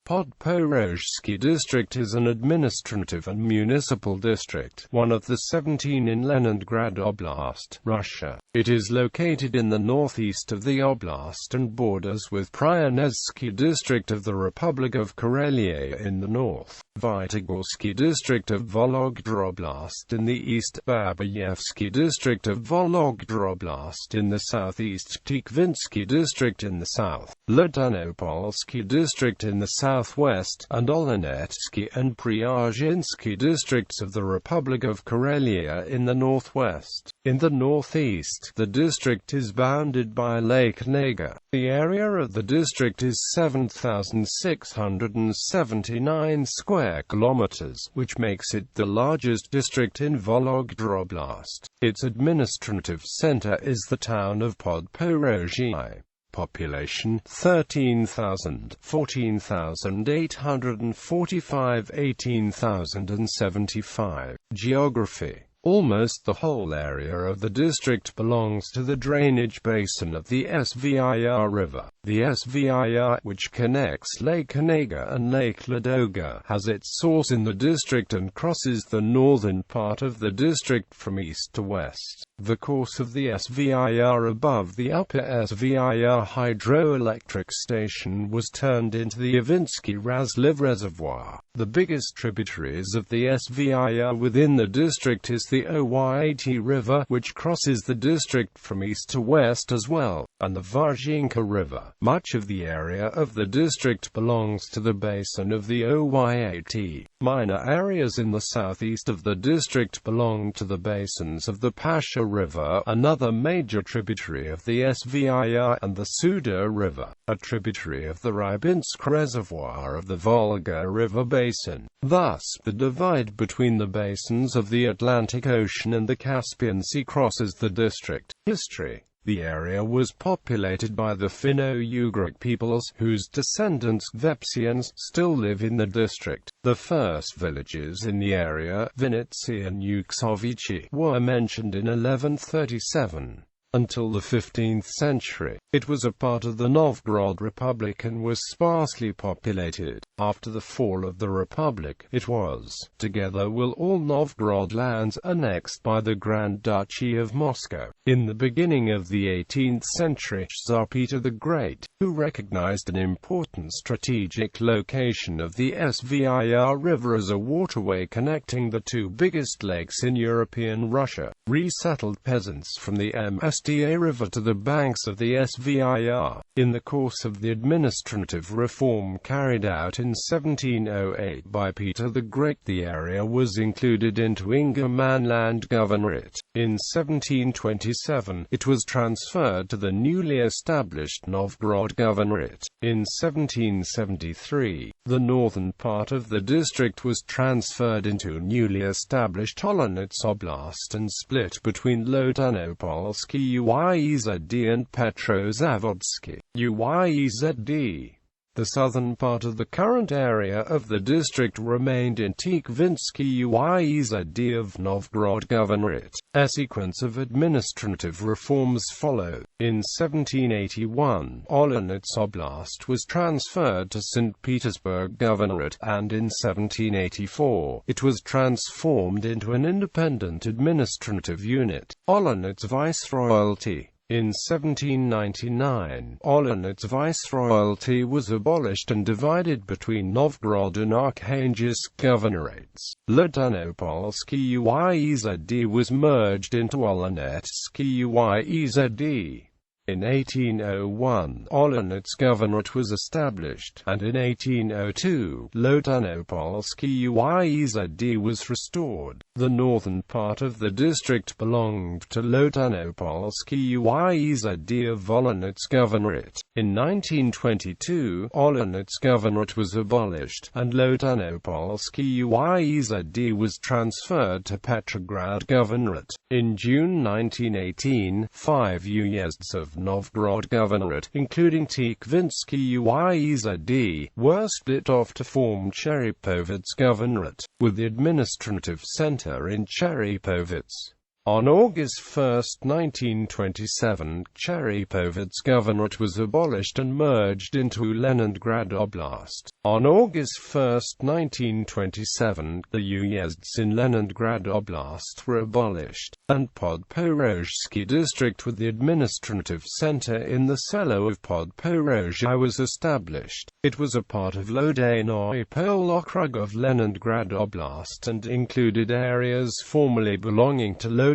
Podporozhsky District is an administrative and municipal district, one of the 17 in Leningrad Oblast, Russia. It is located in the northeast of the oblast and borders with Prionezhsky District of the Republic of Karelia in the north, Vytegorsky District of Vologda Oblast in the east, Babayevsky District of Vologda Oblast in the southeast, Tikhvinsky District in the south, Lodeynopolsky District in the southwest, and Olonetsky and Pryazhinsky Districts of the Republic of Karelia in the northwest. In the northeast, the district is bounded by Lake Onega. The area of the district is 7,679 square kilometers, which makes it the largest district in Vologda Oblast. Its administrative center is the town of Podporozhsky. Population 13,000, 14,845, 18,075. Geography. Almost the whole area of the district belongs to the drainage basin of the Svir River. The Svir, which connects Lake Onega and Lake Ladoga, has its source in the district and crosses the northern part of the district from east to west. The course of the Svir above the upper Svir hydroelectric station was turned into the Tikhvinsky Reservoir. The biggest tributaries of the Svir within the district is the Oyt River, which crosses the district from east to west as well, and the Vytegorsky River. Much of the area of the district belongs to the basin of the Oyt. Minor areas in the southeast of the district belong to the basins of the Pasha River, another major tributary of the Svir, and the Suda River, a tributary of the Rybinsk Reservoir of the Volga River basin. Thus, the divide between the basins of the Atlantic Ocean and the Caspian Sea crosses the district. History. The area was populated by the Finno-Ugric peoples, whose descendants, Vepsians, still live in the district. The first villages in the area, Vinitsy and Uksovichi, were mentioned in 1137. Until the 15th century, it was a part of the Novgorod Republic and was sparsely populated. After the fall of the Republic, it was, together with all Novgorod lands, annexed by the Grand Duchy of Moscow. In the beginning of the 18th century, Tsar Peter the Great, who recognized an important strategic location of the Svir River as a waterway connecting the two biggest lakes in European Russia, resettled peasants from the Msta River to the banks of the Svir. In the course of the administrative reform carried out in 1708 by Peter the Great, the area was included into Ingermanland Governorate. In 1727, it was transferred to the newly established Novgorod Governorate. In 1773, the northern part of the district was transferred into newly established Olonets Oblast and split between Lodeynopolsky Uyezd and Petrozavodsk Uyezd. The southern part of the current area of the district remained in Tikhvinsky Uyezd of Novgorod Governorate. A sequence of administrative reforms followed. In 1781, Olonets Oblast was transferred to St. Petersburg Governorate, and in 1784, it was transformed into an independent administrative unit, Olonets Viceroyalty. In 1799, Olonets Viceroyalty was abolished and divided between Novgorod and Arkhangelsk governorates. Lodeynopolsky Uyezd was merged into Olonetsky Uyezd. In 1801, Olonets Governorate was established, and in 1802, Lodeynopolsky Uyezd was restored. The northern part of the district belonged to Lodeynopolsky Uyezd of Olonets Governorate. In 1922, Olonets Governorate was abolished, and Lodeynopolsky Uyezd was transferred to Petrograd Governorate. In June 1918, 5 uyezds of Novgorod Governorate, including Tikhvinsky Uyezd, were split off to form Cherepovets Governorate, with the administrative center in Cherepovets. On August 1, 1927, Cherepovets Governorate was abolished and merged into Leningrad Oblast. On August 1, 1927, the uyezds in Leningrad Oblast were abolished, and Podporozhsky District with the administrative center in the selo of Podporozhsky was established. It was a part of Lodeynopolsky Okrug of Leningrad Oblast and included areas formerly belonging to Lodeynopolsky District.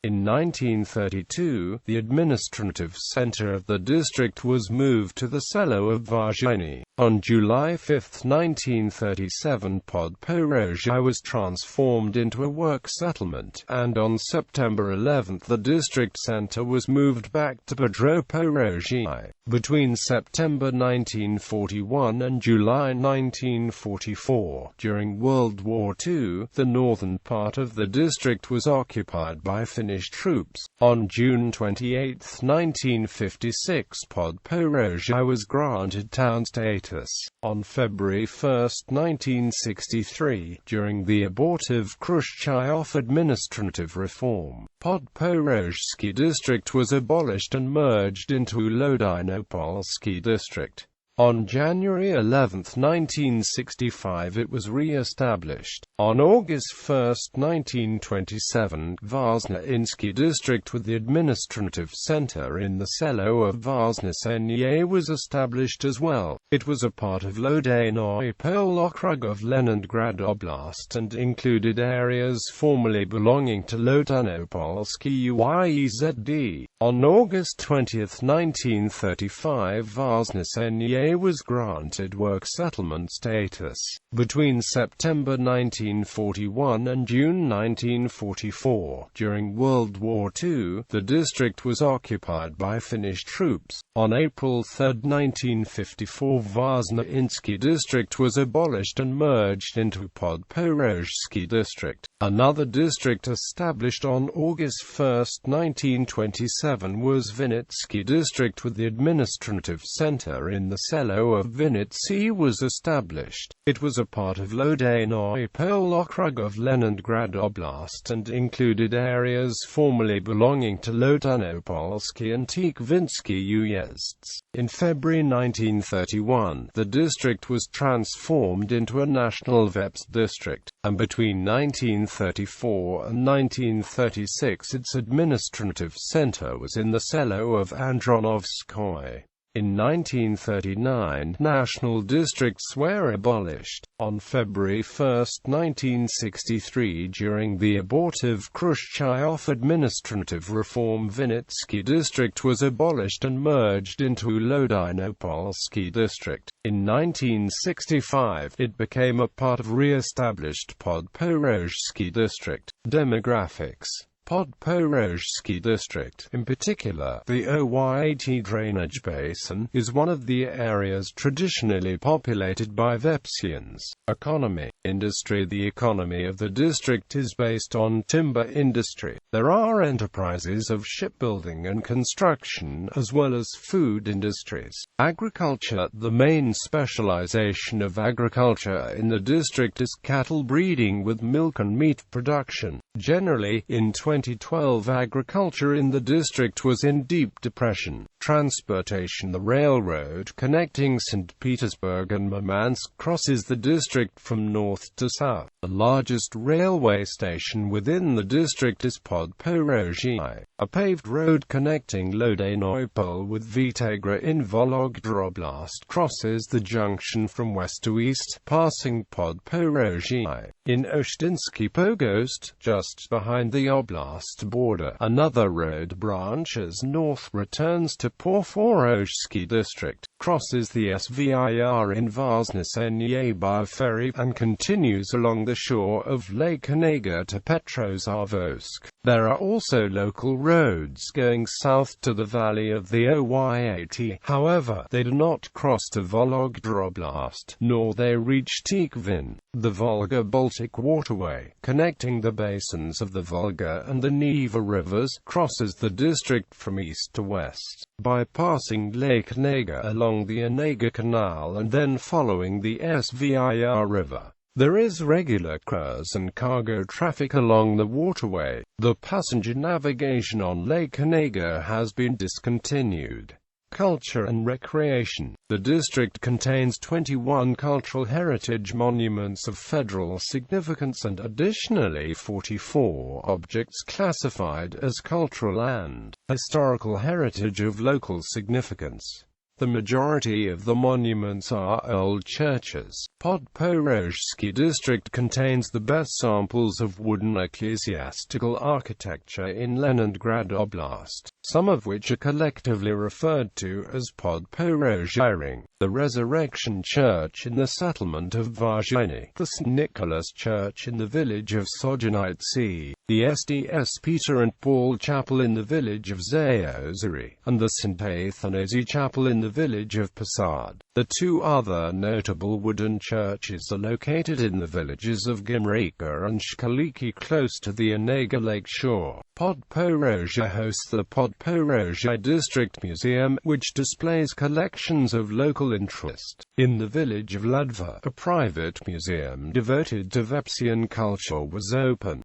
In 1932, the administrative center of the district was moved to the selo of Vytegorsky. On July 5, 1937, Podporozhsky was transformed into a work settlement, and on September 11 the district center was moved back to Podporozhsky. Between September 1941 and July 1944, during World War II, the northern part of the district was occupied by Finnish troops. On June 28, 1956, Podporozhsky was granted town status. On February 1, 1963, during the abortive Khrushchev administrative reform, Podporozhsky District was abolished and merged into Lodeynopolsky District. On January 11, 1965 it was re-established. On August 1, 1927, Vytegorsky District with the administrative center in the selo of Vytegorsky was established as well. It was a part of Lodeynopolsky Okrug of Leningrad Oblast and included areas formerly belonging to Lodeynopolsky District. On August 20, 1935, Vytegorsky was granted work settlement status. Between September 1941 and June 1944, during World War II, the district was occupied by Finnish troops. On April 3, 1954, Vytegorsky District was abolished and merged into Podporozhsky District. Another district established on August 1, 1927 was Vytegorsky District with the administrative center in the selo of Vytegorsky was established. It was a part of Lodeynopolsky Okrug of Leningrad Oblast and included areas formerly belonging to Lodeynopolsky and Tikhvinsky uyezds. In February 1931, the district was transformed into a national VEPS district, and between 1934 and 1936 its administrative center was in the selo of Andronovskoye. In 1939, national districts were abolished. On February 1, 1963, during the abortive Khrushchev administrative reform, Vytegorsky District was abolished and merged into Lodeynopolsky District. In 1965, it became a part of re-established Podporozhsky District. Demographics. Podporozhsky District, in particular, the Oyt drainage basin, is one of the areas traditionally populated by Vepsians. Economy. Industry. The economy of the district is based on timber industry. There are enterprises of shipbuilding and construction, as well as food industries. Agriculture. The main specialization of agriculture in the district is cattle breeding with milk and meat production. Generally, in 2012 agriculture in the district was in deep depression. Transportation. The railroad connecting St. Petersburg and Murmansk crosses the district from north to south. The largest railway station within the district is Podporozhsky. A paved road connecting Lodeynopol with Vytegorsky in Vologda Oblast crosses the junction from west to east, passing Podporozhsky. In Oshtinsky Pogost, just behind the oblast border, another road branches north, returns to Podporozhsky District, crosses the Svir in Vytegorsky by ferry, and continues along the shore of Lake Onega to Petrozavsk. There are also local roads going south to the valley of the Oyt. However, they do not cross to Vologda Oblast, nor they reach Tikhvin. The Volga-Baltic waterway, connecting the basins of the Volga and the Neva rivers, crosses the district from east to west, by passing Lake Onega along the Onega Canal and then following the Svir river. There is regular cruise and cargo traffic along the waterway. The passenger navigation on Lake Onega has been discontinued. Culture and recreation. The district contains 21 cultural heritage monuments of federal significance and additionally 44 objects classified as cultural and historical heritage of local significance. The majority of the monuments are old churches. Podporozhsky District contains the best samples of wooden ecclesiastical architecture in Leningrad Oblast, some of which are collectively referred to as Podporozhsky. The Resurrection Church in the settlement of Vytegorsky, the St. Nicholas Church in the village of Lodeynopolsky, the SDS Peter and Paul Chapel in the village of Zaozary, and the St. Athanasy Chapel in the village of Posad. The two other notable wooden churches are located in the villages of Gimrika and Shkaliki close to the Onega lake shore. Podporozhsky hosts the Podporozhsky District Museum, which displays collections of local interest. In the village of Ladva, a private museum devoted to Vepsian culture was open.